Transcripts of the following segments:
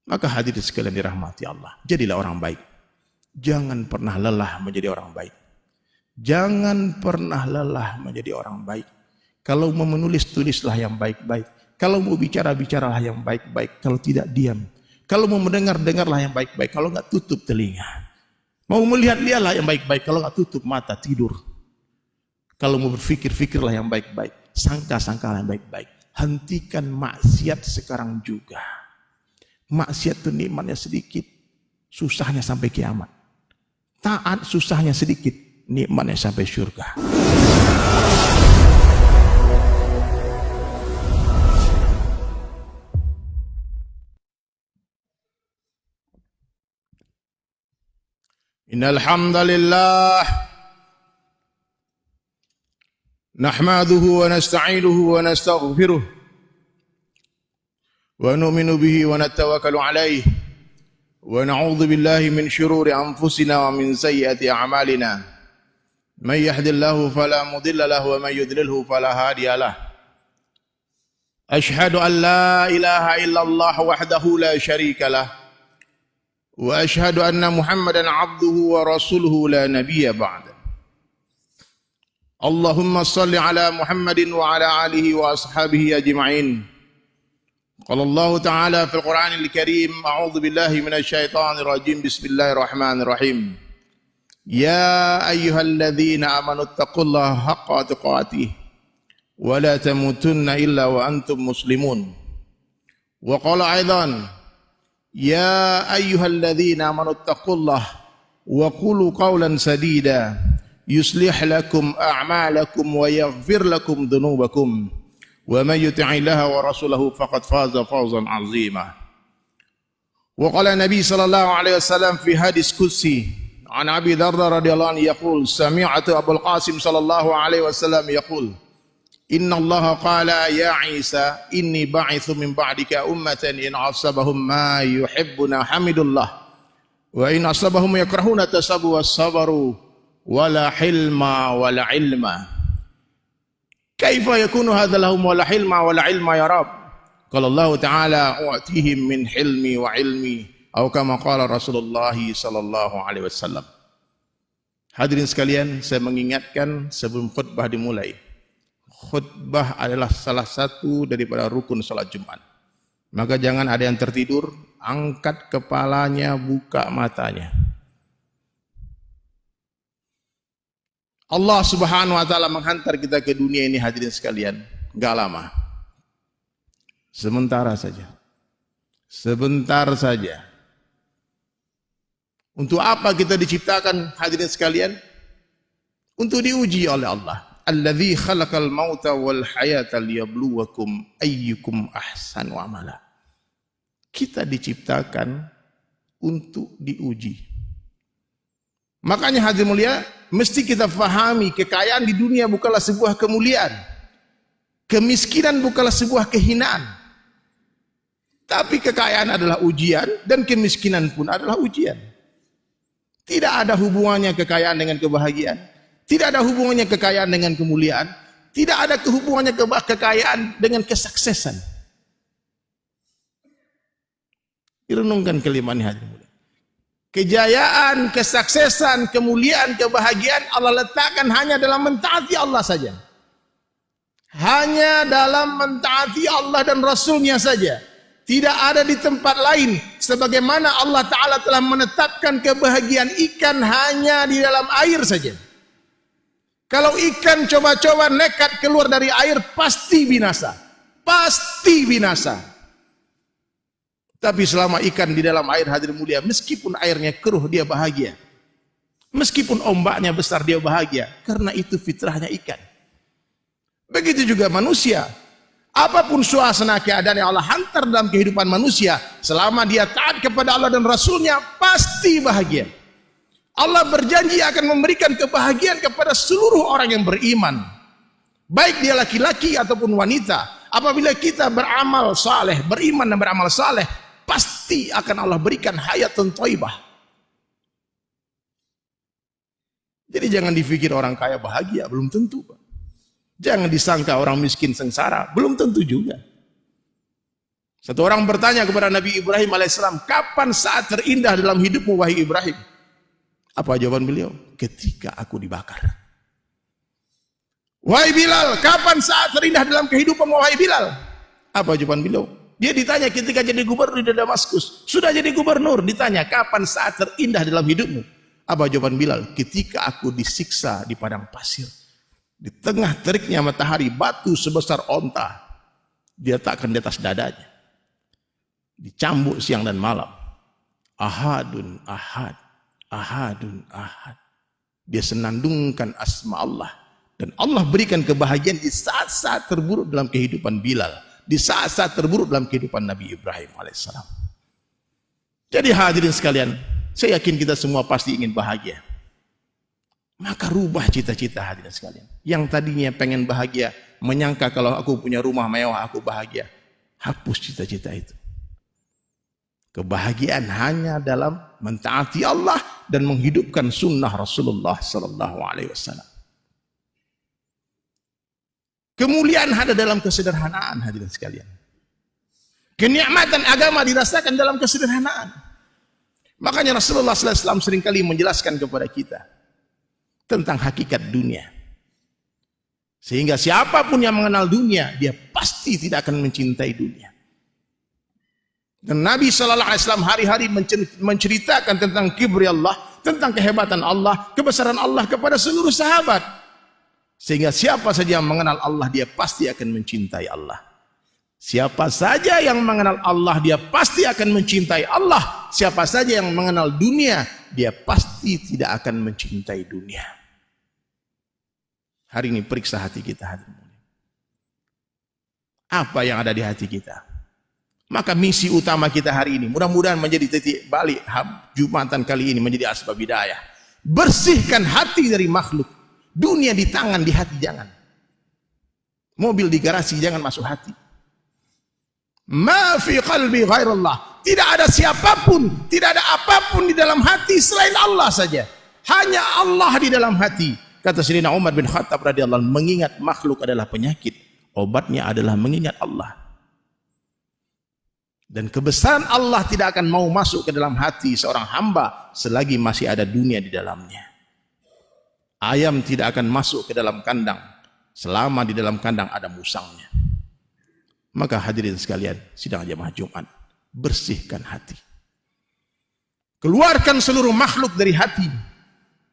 Maka hadirin sekalian dirahmati Allah, jadilah orang baik. Jangan pernah lelah menjadi orang baik. Jangan pernah lelah menjadi orang baik. Kalau mau menulis, tulislah yang baik-baik. Kalau mau bicara, bicaralah yang baik-baik. Kalau tidak, diam. Kalau mau mendengar, dengarlah yang baik-baik. Kalau enggak, tutup telinga. Mau melihat, lihatlah yang baik-baik. Kalau enggak, tutup mata, tidur. Kalau mau berpikir, fikirlah yang baik-baik. Sangka-sangkalah yang baik-baik. Hentikan maksiat sekarang juga. Maksiat itu nikmatnya sedikit, susahnya sampai kiamat. Taat susahnya sedikit, nikmatnya sampai surga. Innal hamdalillah nahmaduhu wa nasta'inuhu wa nastaghfiruh wa nu'minu bihi wa natawakkalu alayhi wa na'udzu billahi min shururi anfusina wa min sayyiati a'malina may yahdihillahu fala mudilla lahu wa may yudlilhu fala hadiya lahu ashhadu an la ilaha illallah wahdahu la syarika lah wa ashhadu anna muhammadan abduhu wa rasuluhu la nabiyya ba'da. Allahumma salli ala Muhammadin wa ala alihi wa ashabihi ajma'in. Qala Allah Ta'ala fil Qur'anil Karim, a'udzu billahi minasy syaithanir rajim. Bismillahirrahmanirrahim. Ya ayyuhalladzina amanu taqullaha haqqa tuqatih wa la tamutunna illa wa antum muslimun. Wa qala aidan, ya ayyuhalladzina amanu taqullaha wa qulu qawlan sadida yuslih lakum a'malakum wa yaghfir lakum dhunubakum wa man yuti'illaha wa rasulahu faqad faza fawzan 'azima. Wa qala Nabi sallallahu alaihi wasallam fi hadis qudsi an Abi Darda radhiyallahu anhu yaqul sami'tu Abul Qasim sallallahu alaihi wasallam yaqul inna Allah qala ya Isa inni ba'ithu min ba'dika ummatan in asabahum ma yuhibbuna hamidullah wa in asabahum yakrahuna tasabu was-sabaru wala hilma wala ilma. Kaifa yakunu hadza lahum wala hilma wala ilma ya Rabb? Qala Allah Ta'ala u'tihim min hilmi wa ilmi atau kama qala Rasulullah sallallahu alaihi wasallam. Hadirin sekalian, saya mengingatkan sebelum khutbah dimulai. Khutbah adalah salah satu daripada rukun salat Jumat. Maka jangan ada yang tertidur, angkat kepalanya, buka matanya. Allah Subhanahu wa taala menghantar kita ke dunia ini hadirin sekalian, enggak lama. Sementara saja. Sebentar saja. Untuk apa kita diciptakan hadirin sekalian? Untuk diuji oleh Allah. Allazi khalaqal mauta wal hayata liyabluwakum ayyukum ahsanu amala. Kita diciptakan untuk diuji. Makanya hadirin mulia, mesti kita fahami kekayaan di dunia bukanlah sebuah kemuliaan. Kemiskinan bukanlah sebuah kehinaan. Tapi kekayaan adalah ujian dan kemiskinan pun adalah ujian. Tidak ada hubungannya kekayaan dengan kebahagiaan. Tidak ada hubungannya kekayaan dengan kemuliaan. Tidak ada hubungannya kekayaan dengan kesuksesan. Direnungkan kalimat ini hadirin mulia. Kejayaan, kesuksesan, kemuliaan, kebahagiaan Allah letakkan hanya dalam mentaati Allah saja. Hanya dalam mentaati Allah dan Rasulnya saja. Tidak ada di tempat lain. Sebagaimana Allah Ta'ala telah menetapkan kebahagiaan ikan hanya di dalam air saja. Kalau ikan coba-coba nekat keluar dari air, pasti binasa. Pasti binasa. Tapi selama ikan di dalam air hadirin mulia, meskipun airnya keruh dia bahagia. Meskipun ombaknya besar dia bahagia. Karena itu fitrahnya ikan. Begitu juga manusia. Apapun suasana keadaan yang Allah hantar dalam kehidupan manusia, selama dia taat kepada Allah dan Rasulnya, pasti bahagia. Allah berjanji akan memberikan kebahagiaan kepada seluruh orang yang beriman. Baik dia laki-laki ataupun wanita. Apabila kita beramal saleh, beriman dan beramal saleh, pasti akan Allah berikan hayatun thayyibah. Jadi jangan dipikir orang kaya bahagia, belum tentu. Jangan disangka orang miskin sengsara, belum tentu juga. Satu orang bertanya kepada Nabi Ibrahim alaihissalam, kapan saat terindah dalam hidupmu wahai Ibrahim? Apa jawaban beliau? Ketika aku dibakar. Wahai Bilal, kapan saat terindah dalam kehidupanmu wahai Bilal? Apa jawaban beliau? Dia ditanya ketika jadi gubernur di Damaskus. Sudah jadi gubernur, ditanya kapan saat terindah dalam hidupmu? Apa jawaban Bilal? Ketika aku disiksa di padang pasir. Di tengah teriknya matahari, batu sebesar onta diletakkan di atas dadanya. Dicambuk siang dan malam. Ahadun ahad, ahadun ahad. Dia senandungkan asma Allah. Dan Allah berikan kebahagiaan di saat-saat terburuk dalam kehidupan Bilal. Di saat-saat terburuk dalam kehidupan Nabi Ibrahim alaihissalam. Jadi hadirin sekalian, saya yakin kita semua pasti ingin bahagia. Maka rubah cita-cita hadirin sekalian. Yang tadinya pengen bahagia, menyangka kalau aku punya rumah mewah aku bahagia. Hapus cita-cita itu. Kebahagiaan hanya dalam mentaati Allah dan menghidupkan sunnah Rasulullah sallallahu alaihi wasallam. Kemuliaan ada dalam kesederhanaan hadirin sekalian. Kenikmatan agama dirasakan dalam kesederhanaan. Makanya Rasulullah sallallahu alaihi wasallam seringkali menjelaskan kepada kita tentang hakikat dunia. Sehingga siapapun yang mengenal dunia, dia pasti tidak akan mencintai dunia. Dan Nabi sallallahu alaihi wasallam hari-hari menceritakan tentang kibri Allah, tentang kehebatan Allah, kebesaran Allah kepada seluruh sahabat. Sehingga siapa saja yang mengenal Allah, dia pasti akan mencintai Allah. Siapa saja yang mengenal Allah, dia pasti akan mencintai Allah. Siapa saja yang mengenal dunia, dia pasti tidak akan mencintai dunia. Hari ini periksa hati kita. Apa yang ada di hati kita? Maka misi utama kita hari ini, mudah-mudahan menjadi titik balik Jumatan kali ini menjadi asbab hidayah. Bersihkan hati dari makhluk. Dunia di tangan, di hati jangan. Mobil di garasi jangan masuk hati. Ma fi qalbi ghairullah. Tidak ada siapapun, tidak ada apapun di dalam hati selain Allah saja. Hanya Allah di dalam hati. Kata Sayyidina Umar bin Khattab radhiyallahu anhu, mengingat makhluk adalah penyakit, obatnya adalah mengingat Allah. Dan kebesaran Allah tidak akan mau masuk ke dalam hati seorang hamba selagi masih ada dunia di dalamnya. Ayam tidak akan masuk ke dalam kandang selama di dalam kandang ada musangnya. Maka hadirin sekalian, sidang jamaah Jumat, bersihkan hati. Keluarkan seluruh makhluk dari hati.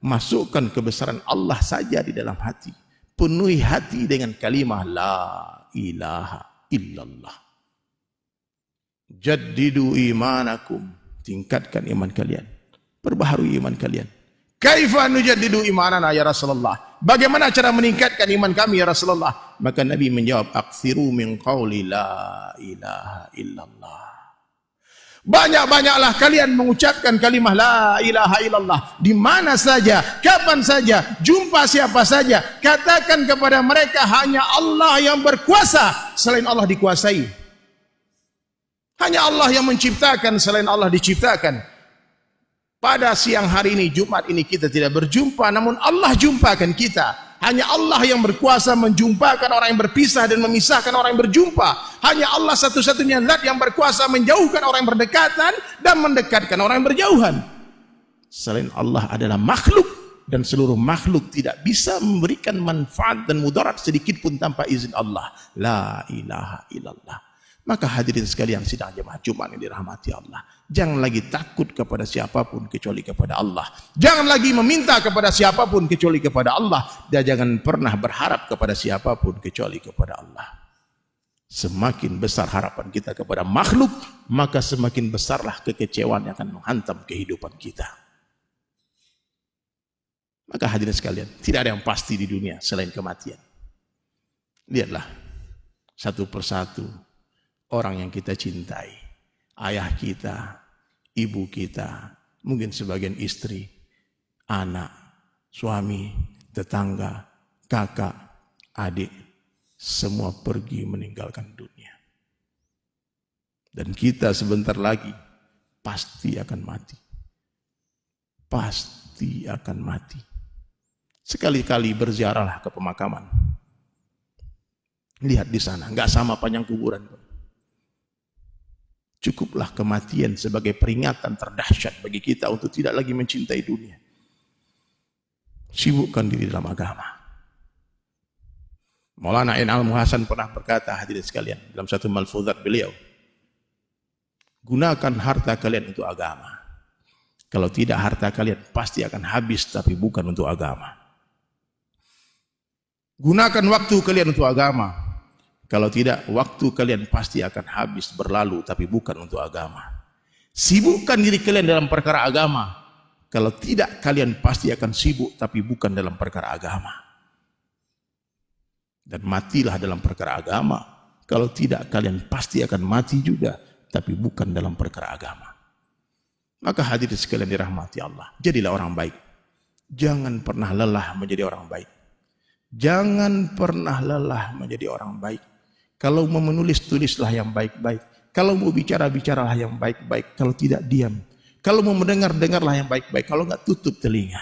Masukkan kebesaran Allah saja di dalam hati. Penuhi hati dengan kalimah la ilaha illallah. Jaddidu imanakum. Tingkatkan iman kalian. Perbaharui iman kalian. Kaifa nujaddidu imanana ya Rasulullah? Bagaimana cara meningkatkan iman kami ya Rasulullah? Maka Nabi menjawab, akthiru min qawli la ilaha illallah. Banyak-banyaklah kalian mengucapkan kalimah la ilaha illallah. Di mana saja, kapan saja, jumpa siapa saja. Katakan kepada mereka hanya Allah yang berkuasa, selain Allah dikuasai. Hanya Allah yang menciptakan, selain Allah diciptakan. Pada siang hari ini, Jumat ini kita tidak berjumpa, namun Allah jumpakan kita. Hanya Allah yang berkuasa menjumpakan orang yang berpisah dan memisahkan orang yang berjumpa. Hanya Allah satu-satunya zat yang berkuasa menjauhkan orang yang berdekatan dan mendekatkan orang yang berjauhan. Selain Allah adalah makhluk, dan seluruh makhluk tidak bisa memberikan manfaat dan mudarat sedikit pun tanpa izin Allah. La ilaha illallah. Maka hadirin sekalian sidang jemaah Jumat yang dirahmati Allah, jangan lagi takut kepada siapapun kecuali kepada Allah. Jangan lagi meminta kepada siapapun kecuali kepada Allah, dan jangan pernah berharap kepada siapapun kecuali kepada Allah. Semakin besar harapan kita kepada makhluk, maka semakin besarlah kekecewaan yang akan menghantam kehidupan kita. Maka hadirin sekalian, tidak ada yang pasti di dunia selain kematian. Lihatlah satu persatu orang yang kita cintai, ayah kita, ibu kita, mungkin sebagian istri, anak, suami, tetangga, kakak, adik, semua pergi meninggalkan dunia. Dan kita sebentar lagi pasti akan mati. Pasti akan mati. Sekali-kali berziarahlah ke pemakaman. Lihat di sana, nggak sama panjang kuburan. Cukuplah kematian sebagai peringatan terdahsyat bagi kita untuk tidak lagi mencintai dunia. Sibukkan diri dalam agama. Maulana Ain Al-Muhasan pernah berkata, hadirin sekalian, dalam satu malfuzat beliau, gunakan harta kalian untuk agama. Kalau tidak, harta kalian pasti akan habis, tapi bukan untuk agama. Gunakan waktu kalian untuk agama. Kalau tidak, waktu kalian pasti akan habis, berlalu, tapi bukan untuk agama. Sibukkan diri kalian dalam perkara agama. Kalau tidak, kalian pasti akan sibuk, tapi bukan dalam perkara agama. Dan matilah dalam perkara agama. Kalau tidak, kalian pasti akan mati juga, tapi bukan dalam perkara agama. Maka hadirin sekalian dirahmati Allah, jadilah orang baik. Jangan pernah lelah menjadi orang baik. Jangan pernah lelah menjadi orang baik. Kalau mau menulis, tulislah yang baik-baik. Kalau mau bicara, bicaralah yang baik-baik. Kalau tidak, diam. Kalau mau mendengar, dengarlah yang baik-baik. Kalau enggak, tutup telinga.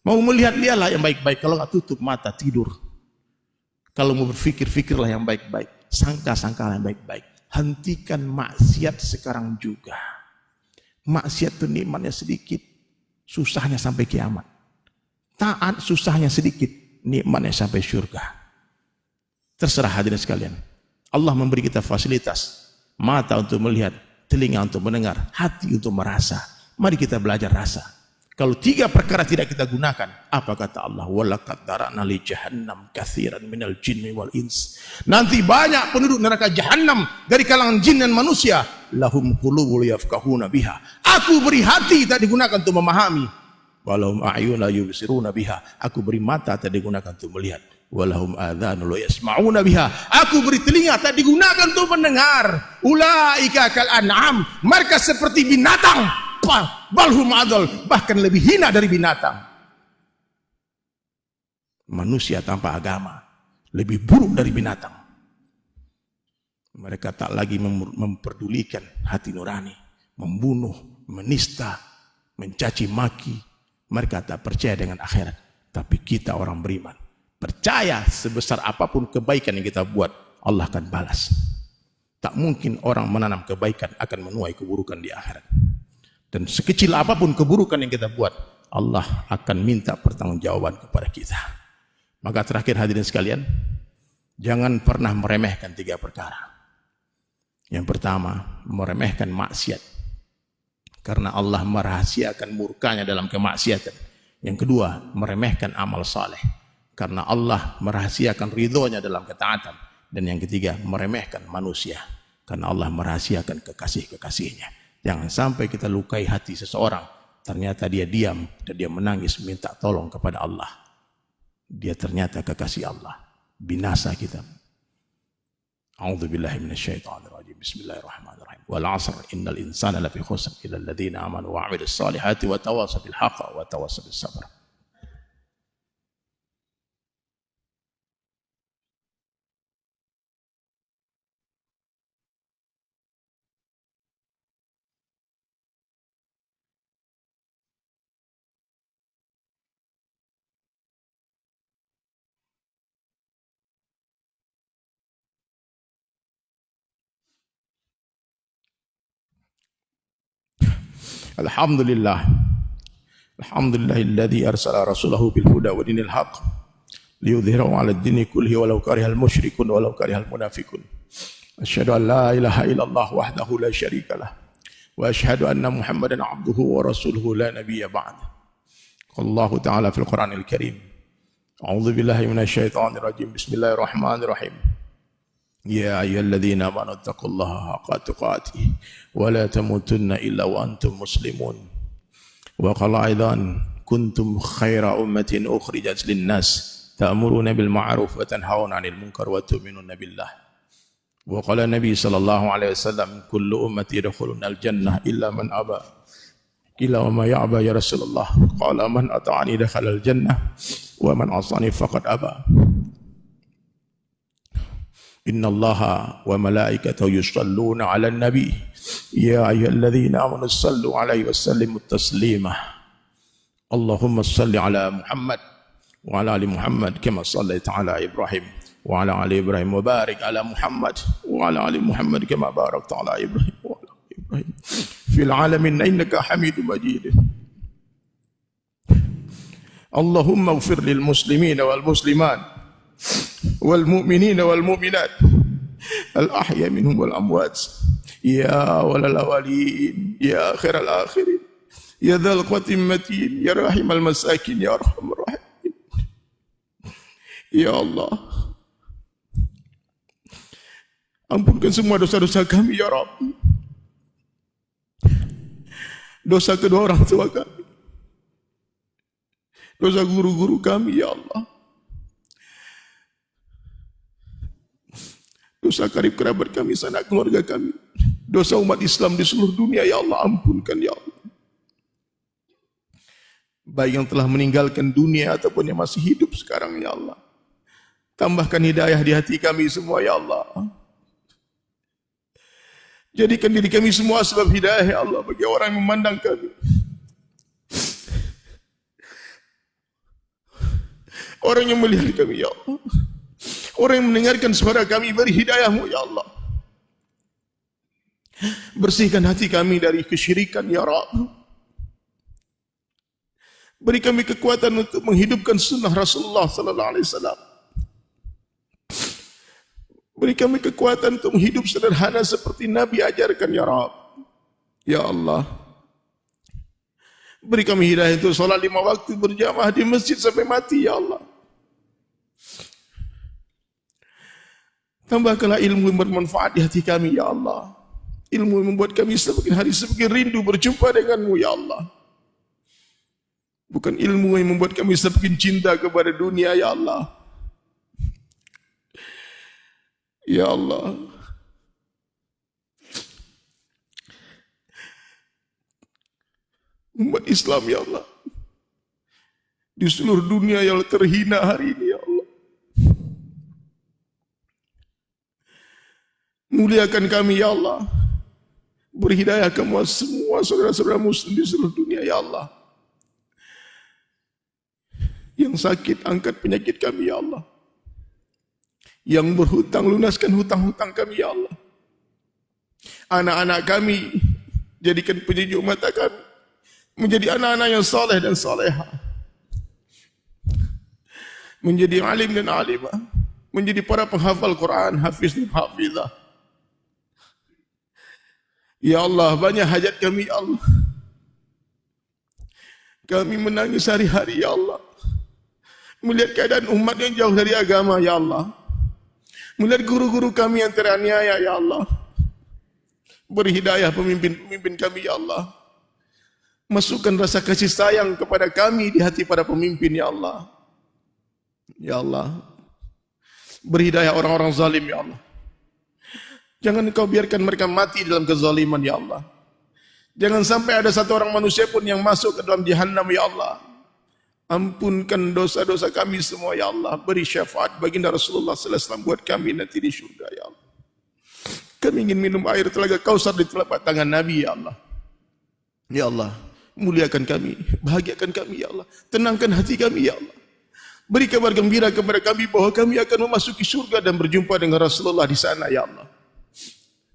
Mau melihat, lihatlah yang baik-baik. Kalau enggak, tutup mata, tidur. Kalau mau berpikir, fikirlah yang baik-baik. Sangka-sangkalah yang baik-baik. Hentikan maksiat sekarang juga. Maksiat itu nikmatnya sedikit, susahnya sampai kiamat. Taat susahnya sedikit, nikmatnya sampai surga. Terserah hadirin sekalian. Allah memberi kita fasilitas, mata untuk melihat, telinga untuk mendengar, hati untuk merasa. Mari kita belajar rasa. Kalau 3 perkara tidak kita gunakan, apa kata Allah? Walaqad dara'na li jahannam katsiran minal jinni wal ins. Nanti banyak penduduk neraka jahannam dari kalangan jin dan manusia. Lahum qulubun yafqahuna biha. Aku beri hati tak digunakan untuk memahami. Walahum a'yun la yubsiruna biha. Aku beri mata tak digunakan untuk melihat. Walahum adhanun la yasma'una biha. Aku beri telinga tak digunakan untuk mendengar. Ulaika kal an'am. Mereka seperti binatang. Balhum adol, bahkan lebih hina dari binatang. Manusia tanpa agama lebih buruk dari binatang. Mereka tak lagi memperdulikan hati nurani, membunuh, menista, mencaci maki. Mereka tak percaya dengan akhirat. Tapi kita orang beriman percaya sebesar apapun kebaikan yang kita buat, Allah akan balas. Tak mungkin orang menanam kebaikan akan menuai keburukan di akhirat. Dan sekecil apapun keburukan yang kita buat, Allah akan minta pertanggungjawaban kepada kita. Maka terakhir hadirin sekalian, jangan pernah meremehkan 3 perkara. Yang pertama, meremehkan maksiat. Karena Allah merahasiakan murkanya dalam kemaksiatan. Yang kedua, meremehkan amal saleh. Karena Allah merahasiakan ridhonya dalam ketaatan. Dan yang ketiga, meremehkan manusia. Karena Allah merahasiakan kekasih-kekasihnya. Jangan sampai kita lukai hati seseorang, ternyata dia diam dan dia menangis minta tolong kepada Allah. Dia ternyata kekasih Allah. Binasa kita. A'udzubillahi minasyaitonirrajim. Bismillahirrahmanirrahim. Wal 'asr innal insana lafi khusr illa alladziina aamanu wa 'amilus shalihati wa tawassaw bil haqqi wa tawassaw bis sabr. Alhamdulillah. Alhamdulillahilladzi arsala rasulahu bil huda wa dinil haqq liyudhhirahu 'ala ad-dini kullihi walau karihal musyrikun walau karihal munafiqun. Asyhadu an la ilaha illallah wahdahu la syarika lah wa asyhadu anna Muhammadan 'abduhu wa rasuluhu la nabiyya ba'd. Allahu ta'ala fil Qur'anil Karim. A'udzu billahi minasyaitonir rajim. Bismillahirrahmanirrahim. Ya ayyuhalladzina amanu taqullaha haqqa tuqatih wa la tamutunna illa wa antum muslimun. Wa qala aidan kuntum khaira ummatin ukhrijat lin-nas ta'muruna bil ma'ruf wa tanhauna 'anil munkar wa tu'minuna billah. Wa qala Nabi sallallahu alaihi wasallam kullu ummati yadkhuluna al-jannah illa man aba. Illa wa ma ya'ba ya Rasulullah. Qala man ata'ani dakhala al-jannah wa man 'asani faqad aba. Inna Allaha wa malaikatahu yusalluna 'alan nabi ya ayyuhalladzina amanu sallu 'alaihi wa sallimu taslima. Allahumma salli 'ala Muhammad wa 'ala ali Muhammad kama shallaita 'ala Ibrahim wa 'ala ali Ibrahim wa barik 'ala Muhammad wa 'ala ali Muhammad kama barakta 'ala Ibrahim wa 'ala fil alamin innaka Hamidum Majid. Allahumma ighfir lil muslimin wal muslimat wal mu'minin wal mu'minat al ahya minhum wal amwat ya walal awalin ya akhiral akhirin ya dzal quwwatin matin ya rahimal masakin ya arhamar rahimin. Ya Allah, ampunkan semua dosa-dosa kami ya Rabb, dosa kedua orang tua kami, dosa guru-guru kami ya Allah, dosa karib kerabat kami, sanak keluarga kami, dosa umat Islam di seluruh dunia ya Allah, ampunkan ya Allah. Baik yang telah meninggalkan dunia ataupun yang masih hidup sekarang ya Allah, tambahkan hidayah di hati kami semua ya Allah. Jadikan diri kami semua sebab hidayah ya Allah bagi orang yang memandang kami, orang yang melihat kami ya Allah, orang yang mendengarkan suara kami, beri hidayah-Mu ya Allah. Bersihkan hati kami dari kesyirikan ya Rabb. Beri kami kekuatan untuk menghidupkan sunnah Rasulullah sallallahu alaihi wasallam. Beri kami kekuatan untuk hidup sederhana seperti Nabi ajarkan ya Rabb. Ya Allah, beri kami hidayah untuk solat 5 waktu berjamaah di masjid sampai mati ya Allah. Tambahkanlah ilmu yang bermanfaat di hati kami ya Allah. Ilmu yang membuat kami semakin hari semakin rindu berjumpa denganmu ya Allah. Bukan ilmu yang membuat kami semakin cinta kepada dunia ya Allah. Ya Allah, umat Islam ya Allah di seluruh dunia yang terhina hari ini ya Allah, muliakan kami ya Allah. Beri hidayah kepada semua saudara-saudara muslim di seluruh dunia ya Allah. Yang sakit angkat penyakit kami ya Allah. Yang berhutang lunaskan hutang-hutang kami ya Allah. Anak-anak kami jadikan penyejuk mata kami, menjadi anak-anak yang saleh dan salehah, menjadi alim dan alimah, menjadi para penghafal Quran, hafiz dan hafizah. Ya Allah, banyak hajat kami ya Allah. Kami menangis hari-hari ya Allah, melihat keadaan umat yang jauh dari agama ya Allah. Melihat guru-guru kami yang teraniaya ya Allah. Beri hidayah pemimpin-pemimpin kami ya Allah. Masukkan rasa kasih sayang kepada kami di hati para pemimpin ya Allah. Ya Allah, beri hidayah orang-orang zalim ya Allah. Jangan Engkau biarkan mereka mati dalam kezaliman ya Allah. Jangan sampai ada satu orang manusia pun yang masuk ke dalam jahannam ya Allah. Ampunkan dosa-dosa kami semua ya Allah. Beri syafaat baginda Rasulullah sallallahu alaihi wasallam buat kami nanti di syurga ya Allah. Kami ingin minum air telaga Kausar di telapak tangan Nabi ya Allah. Ya Allah, muliakan kami, bahagiakan kami ya Allah. Tenangkan hati kami ya Allah. Beri kabar gembira kepada kami bahwa kami akan memasuki surga dan berjumpa dengan Rasulullah di sana ya Allah.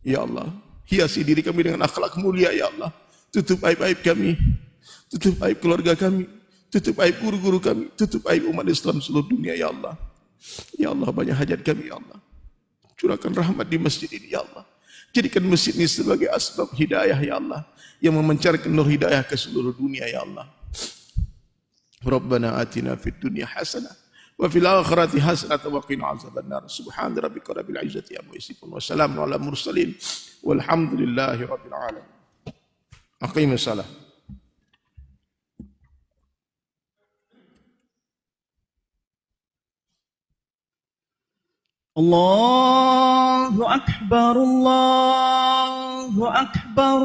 Ya Allah, hiasi diri kami dengan akhlak mulia ya Allah. Tutup aib-aib kami, tutup aib keluarga kami, tutup aib guru-guru kami, tutup aib umat Islam seluruh dunia ya Allah. Ya Allah, banyak hajat kami ya Allah. Curahkan rahmat di masjid ini ya Allah. Jadikan masjid ini sebagai asbab hidayah ya Allah, yang memancarkan nur hidayah ke seluruh dunia ya Allah. Rabbana atina fid dunya hasanah wa fil akhirati hasanah wa qina azabannar. Subhana rabbika rabbil izzati amma yasifun wa salamun ala mursalin walhamdulillahi rabbil alamin. Aqimus salah. Allahu akbar, Allahu akbar.